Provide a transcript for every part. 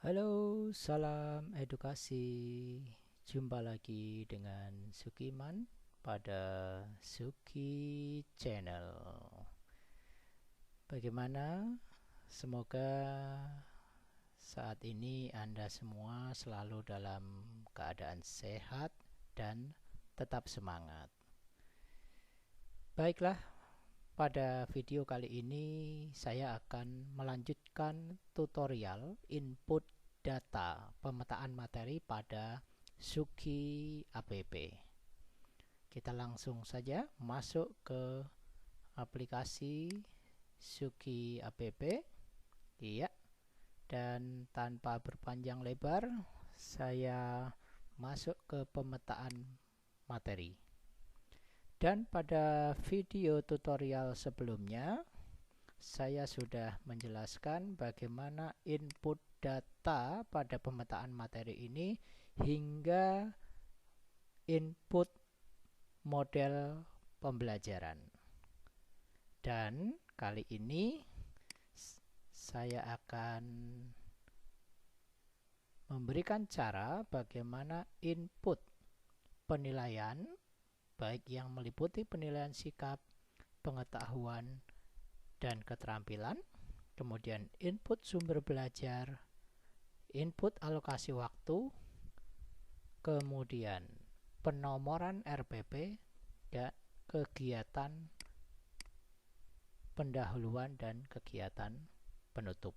Halo, salam edukasi. Jumpa lagi dengan Sukiman pada Suki Channel. Bagaimana? Semoga saat ini Anda semua selalu dalam keadaan sehat dan tetap semangat. Baiklah, pada video kali ini saya akan melanjutkan tutorial input data pemetaan materi pada Suki APP. Kita langsung saja masuk ke aplikasi Suki APP. Iya. Dan tanpa berpanjang lebar, saya masuk ke pemetaan materi. Dan pada video tutorial sebelumnya, saya sudah menjelaskan bagaimana input data pada pemetaan materi ini hingga input model pembelajaran. Dan kali ini saya akan memberikan cara bagaimana input penilaian, baik yang meliputi penilaian sikap, pengetahuan, dan keterampilan, kemudian input sumber belajar, input alokasi waktu, kemudian penomoran RPP, dan kegiatan pendahuluan dan kegiatan penutup.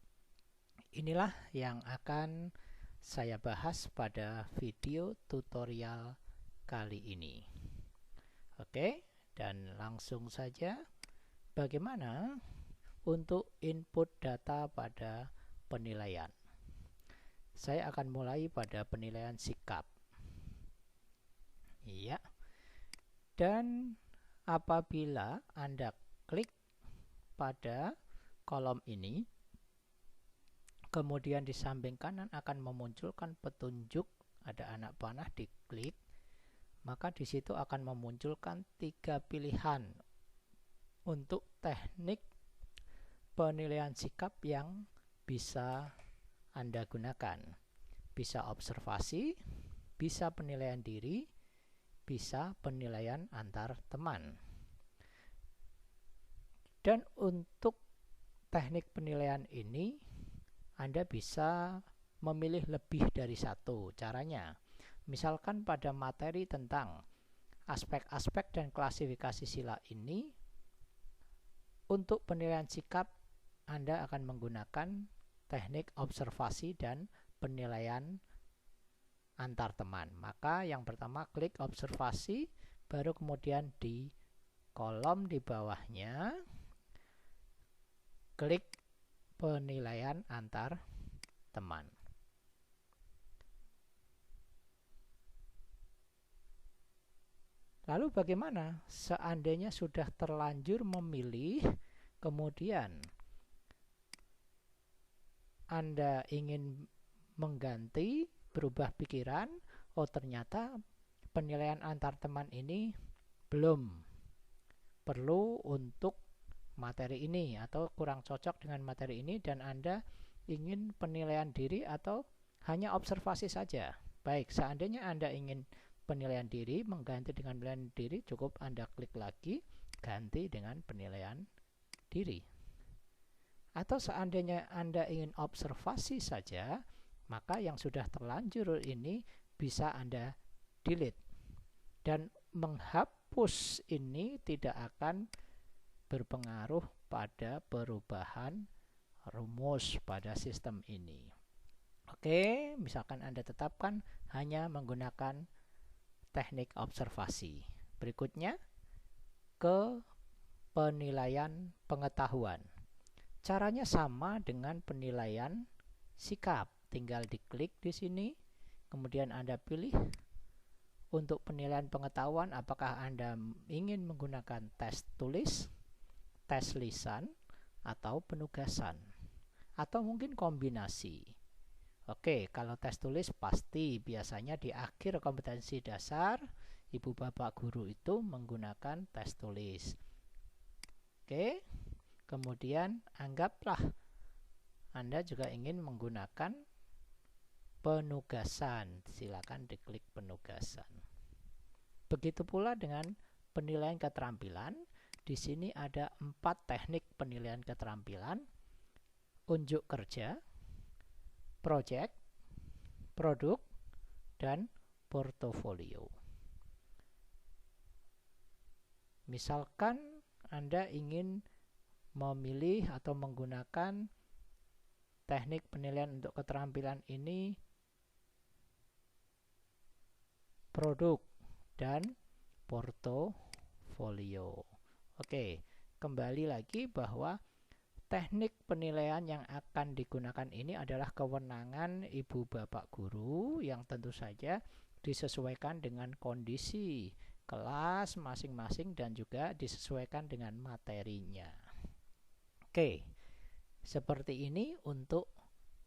Inilah yang akan saya bahas pada video tutorial kali ini. Oke, dan langsung saja, bagaimana untuk input data pada penilaian. Saya akan mulai pada penilaian sikap. Iya. Dan apabila Anda klik pada kolom ini, kemudian di samping kanan akan memunculkan petunjuk ada anak panah, diklik, maka di situ akan memunculkan 3 pilihan untuk teknik penilaian sikap yang bisa Anda gunakan. Bisa observasi, bisa penilaian diri, bisa penilaian antar teman. Dan untuk teknik penilaian ini, Anda bisa memilih lebih dari satu caranya. Misalkan pada materi tentang aspek-aspek dan klasifikasi sila ini, untuk penilaian sikap Anda akan menggunakan teknik observasi dan penilaian antar teman. Maka yang pertama klik observasi, baru kemudian di kolom di bawahnya klik penilaian antar teman. Lalu bagaimana seandainya sudah terlanjur memilih, kemudian Anda ingin mengganti, berubah pikiran, oh ternyata penilaian antar teman ini belum perlu untuk materi ini atau kurang cocok dengan materi ini, dan Anda ingin penilaian diri atau hanya observasi saja. Baik, seandainya Anda ingin penilaian diri, mengganti dengan penilaian diri, cukup Anda klik lagi, ganti dengan penilaian diri. Atau seandainya Anda ingin observasi saja, maka yang sudah terlanjur ini bisa Anda delete. Dan menghapus ini tidak akan berpengaruh pada perubahan rumus pada sistem ini. Oke, misalkan Anda tetapkan hanya menggunakan teknik observasi. Berikutnya ke penilaian pengetahuan. Caranya sama dengan penilaian sikap. Tinggal diklik di sini, kemudian Anda pilih untuk penilaian pengetahuan apakah Anda ingin menggunakan tes tulis, tes lisan, atau penugasan, atau mungkin kombinasi. Oke, kalau tes tulis pasti biasanya di akhir kompetensi dasar ibu bapak guru itu menggunakan tes tulis. Oke, kemudian anggaplah Anda juga ingin menggunakan penugasan. Silakan diklik penugasan. Begitu pula dengan penilaian keterampilan. Di sini ada 4 teknik penilaian keterampilan: unjuk kerja, project, produk, dan portofolio. Misalkan Anda ingin memilih atau menggunakan teknik penilaian untuk keterampilan ini produk dan portofolio. Oke, kembali lagi bahwa teknik penilaian yang akan digunakan ini adalah kewenangan ibu bapak guru yang tentu saja disesuaikan dengan kondisi kelas masing-masing dan juga disesuaikan dengan materinya. Oke, seperti ini untuk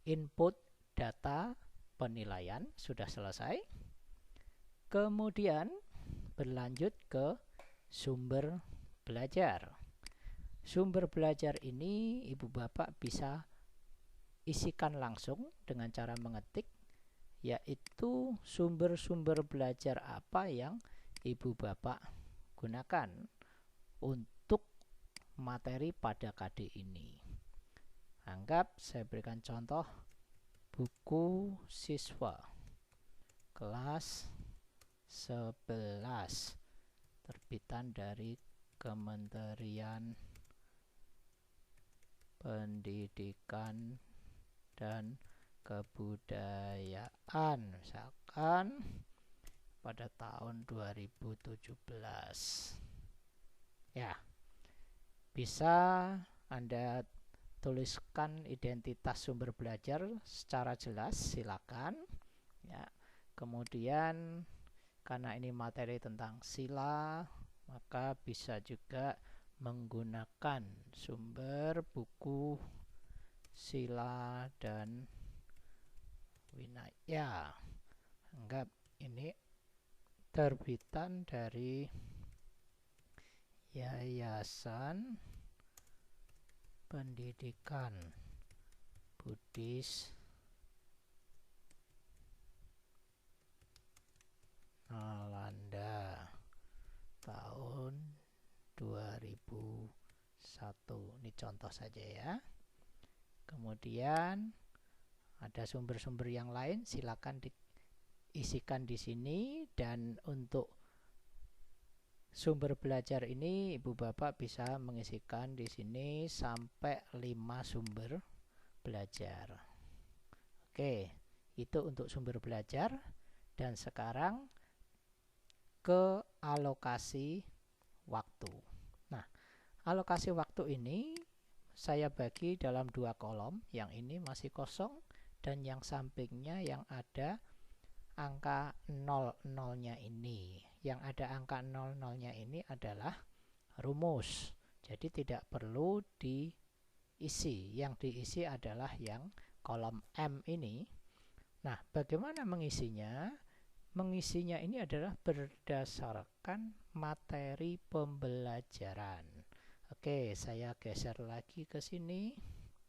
input data penilaian sudah selesai. Kemudian berlanjut ke sumber belajar. Sumber belajar ini ibu bapak bisa isikan langsung dengan cara mengetik, yaitu sumber-sumber belajar apa yang ibu bapak gunakan untuk materi pada KD ini. Anggap saya berikan contoh buku siswa kelas 11 terbitan dari Kementerian Pendidikan dan Kebudayaan, misalkan pada tahun 2017. Ya, bisa Anda tuliskan identitas sumber belajar secara jelas, silakan. Ya, kemudian karena ini materi tentang sila, maka bisa juga menggunakan sumber buku sila dan winaya. Anggap ini terbitan dari Yayasan Pendidikan Buddhis Nalanda tahun 2001. Ini contoh saja ya. Kemudian ada sumber-sumber yang lain, silakan diisikan di sini. Dan untuk sumber belajar ini ibu bapak bisa mengisikan di sini sampai 5 sumber belajar. Oke, itu untuk sumber belajar. Dan sekarang ke alokasi waktu. Nah, alokasi waktu ini saya bagi dalam 2 kolom. Yang ini masih kosong dan yang sampingnya yang ada angka 00-nya ini. Yang ada angka 00-nya ini adalah rumus. Jadi tidak perlu diisi. Yang diisi adalah yang kolom M ini. Nah, bagaimana mengisinya? Mengisinya ini adalah berdasarkan materi pembelajaran. Oke, saya geser lagi ke sini.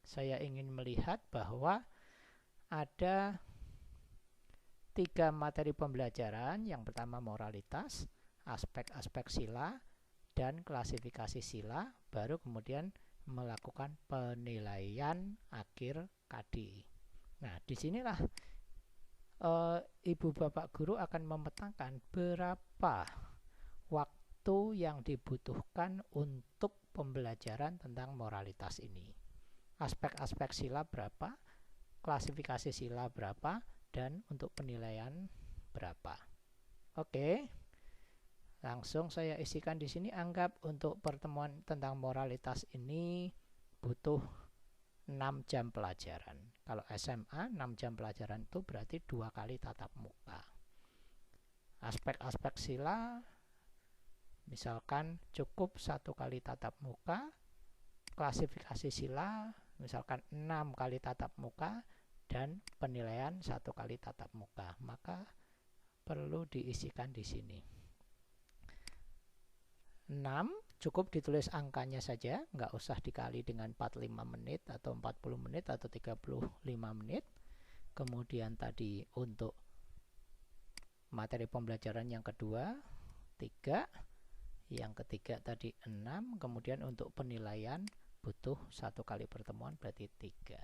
Saya ingin melihat bahwa ada 3 materi pembelajaran. Yang pertama moralitas, aspek-aspek sila, dan klasifikasi sila. Baru kemudian melakukan penilaian akhir KD. Nah, disinilah ibu bapak guru akan memetakan berapa waktu yang dibutuhkan untuk pembelajaran tentang moralitas ini. Aspek-aspek sila berapa, klasifikasi sila berapa, dan untuk penilaian berapa. Oke, langsung saya isikan di sini. Anggap untuk pertemuan tentang moralitas ini butuh 6 jam pelajaran. Kalau SMA 6 jam pelajaran itu berarti 2 kali tatap muka. Aspek-aspek sila misalkan cukup 1 kali tatap muka. Klasifikasi sila misalkan 6 kali tatap muka, dan penilaian 1 kali tatap muka. Maka perlu diisikan di sini. 6 cukup ditulis angkanya saja, nggak usah dikali dengan 45 menit atau 40 menit atau 35 menit. kemudian tadi untuk materi pembelajaran yang kedua 3, yang ketiga tadi 6, kemudian untuk penilaian butuh 1 kali pertemuan berarti 3.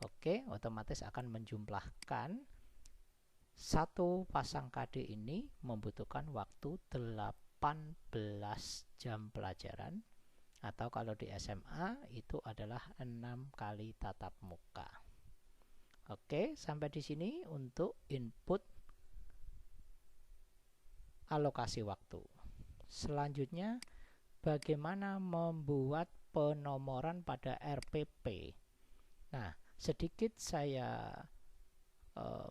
Oke, otomatis akan menjumlahkan satu pasang KD ini membutuhkan waktu 18 jam pelajaran, atau kalau di SMA itu adalah 6 kali tatap muka. Oke, sampai di sini untuk input alokasi waktu. Selanjutnya, bagaimana membuat penomoran pada RPP. Nah, sedikit saya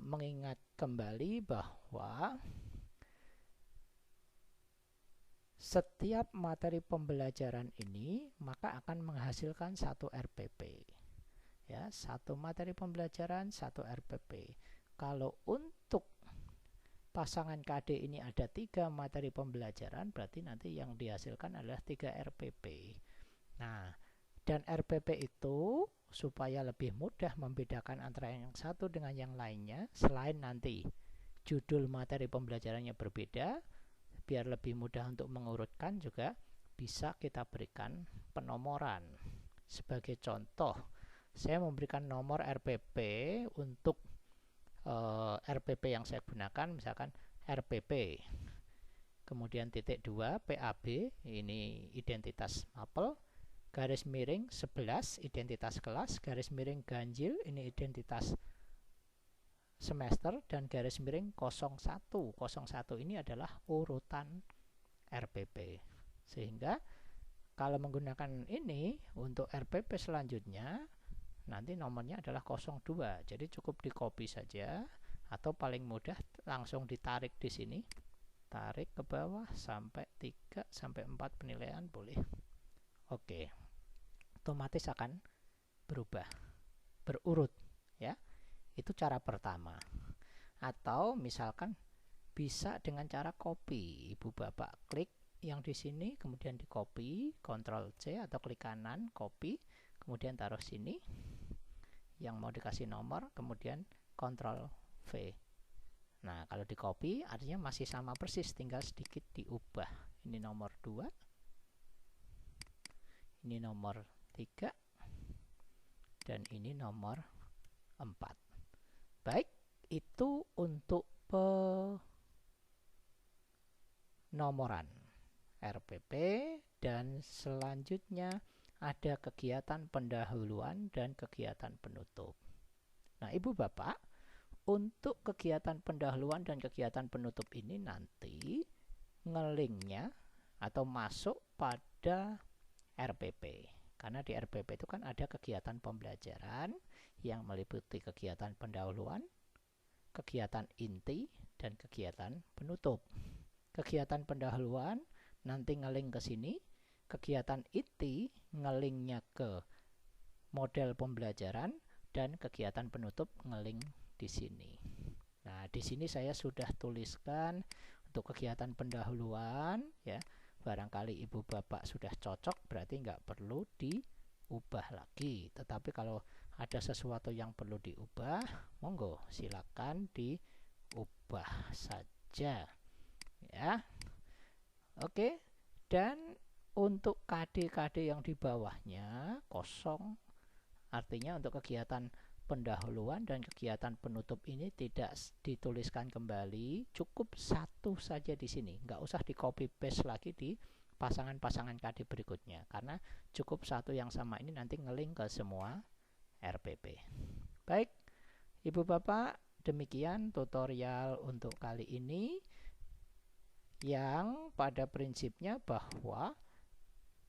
mengingat kembali bahwa setiap materi pembelajaran ini maka akan menghasilkan satu RPP. Ya, satu materi pembelajaran, satu RPP. Kalau untuk pasangan KD ini ada 3 materi pembelajaran, berarti nanti yang dihasilkan adalah 3 RPP. Nah, dan RPP itu supaya lebih mudah membedakan antara yang satu dengan yang lainnya, selain nanti judul materi pembelajarannya berbeda, biar lebih mudah untuk mengurutkan, juga bisa kita berikan penomoran. Sebagai contoh, saya memberikan nomor RPP untuk RPP yang saya gunakan, misalkan RPP kemudian titik 2 PAB, ini identitas mapel, garis miring 11 identitas kelas, garis miring ganjil ini identitas semester, dan garis miring 01 ini adalah urutan RPP. Sehingga kalau menggunakan ini untuk RPP selanjutnya nanti nomornya adalah 02. Jadi cukup di copy saja, atau paling mudah langsung ditarik di sini. Tarik ke bawah sampai 3 sampai 4 penilaian boleh. Oke. Otomatis akan berubah, berurut ya. Itu cara pertama. Atau misalkan bisa dengan cara copy. Ibu bapak klik yang di sini, kemudian di copy, Ctrl C atau klik kanan, copy, kemudian taruh sini yang mau dikasih nomor, kemudian Ctrl V. Nah, kalau di copy artinya masih sama persis, tinggal sedikit diubah. Ini nomor 2, ini nomor 3, dan ini nomor 4. Baik, itu untuk penomoran RPP, dan selanjutnya ada kegiatan pendahuluan dan kegiatan penutup. Nah, Ibu Bapak, untuk kegiatan pendahuluan dan kegiatan penutup ini nanti ngelinknya atau masuk pada RPP. Karena di RPP itu kan ada kegiatan pembelajaran yang meliputi kegiatan pendahuluan, kegiatan inti, dan kegiatan penutup. Kegiatan pendahuluan nanti ngelink ke sini, kegiatan inti ngelinknya ke model pembelajaran, dan kegiatan penutup ngelink di sini. Nah, di sini saya sudah tuliskan untuk kegiatan pendahuluan ya. Barangkali ibu bapak sudah cocok, berarti nggak perlu diubah lagi. Tetapi kalau ada sesuatu yang perlu diubah, monggo silakan diubah saja ya. Oke, dan untuk KD-KD yang di bawahnya kosong, artinya untuk kegiatan pendahuluan dan kegiatan penutup ini tidak dituliskan kembali, cukup satu saja di sini, nggak usah di copy paste lagi di pasangan-pasangan KD berikutnya, karena cukup satu yang sama ini nanti ngelink ke semua RPP. Baik, Ibu Bapak, demikian tutorial untuk kali ini, yang pada prinsipnya bahwa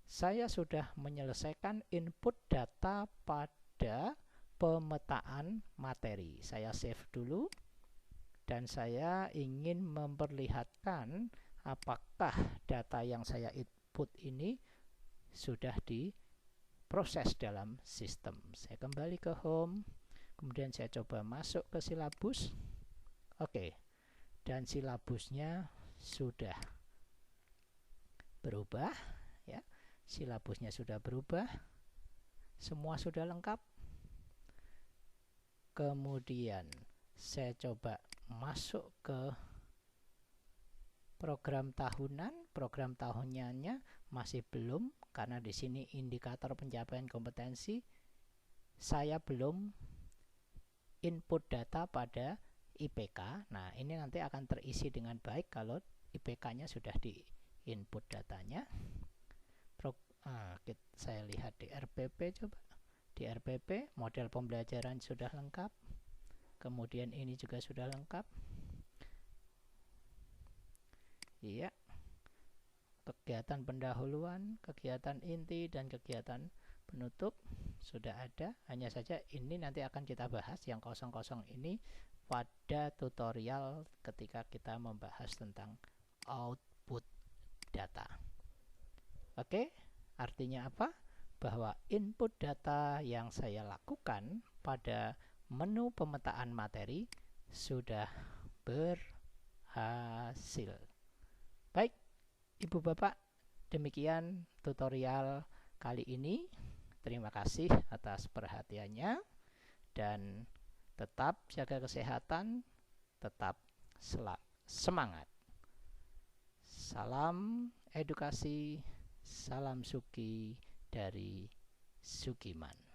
saya sudah menyelesaikan input data pada pemetaan materi. Saya save dulu, dan saya ingin memperlihatkan apakah data yang saya input ini sudah diproses dalam sistem. Saya kembali ke home, kemudian saya coba masuk ke silabus. Oke, dan silabusnya sudah berubah ya. Silabusnya sudah berubah, semua sudah lengkap. Kemudian saya coba masuk ke program tahunan. Program tahunannya masih belum, karena di sini indikator pencapaian kompetensi saya belum input data pada IPK. Nah, ini nanti akan terisi dengan baik kalau IPK-nya sudah di input datanya. Saya lihat di RPP, coba. Di RPP, model pembelajaran sudah lengkap. Kemudian ini juga sudah lengkap. Iya. Kegiatan pendahuluan, kegiatan inti, dan kegiatan penutup sudah ada. Hanya saja ini nanti akan kita bahas yang kosong-kosong ini pada tutorial ketika kita membahas tentang output data. Oke, artinya apa? Bahwa input data yang saya lakukan pada menu pemetaan materi sudah berhasil. Baik, Ibu Bapak, demikian tutorial kali ini. Terima kasih atas perhatiannya, dan tetap jaga kesehatan, tetap semangat. Salam edukasi, salam Suki dari Sukiman.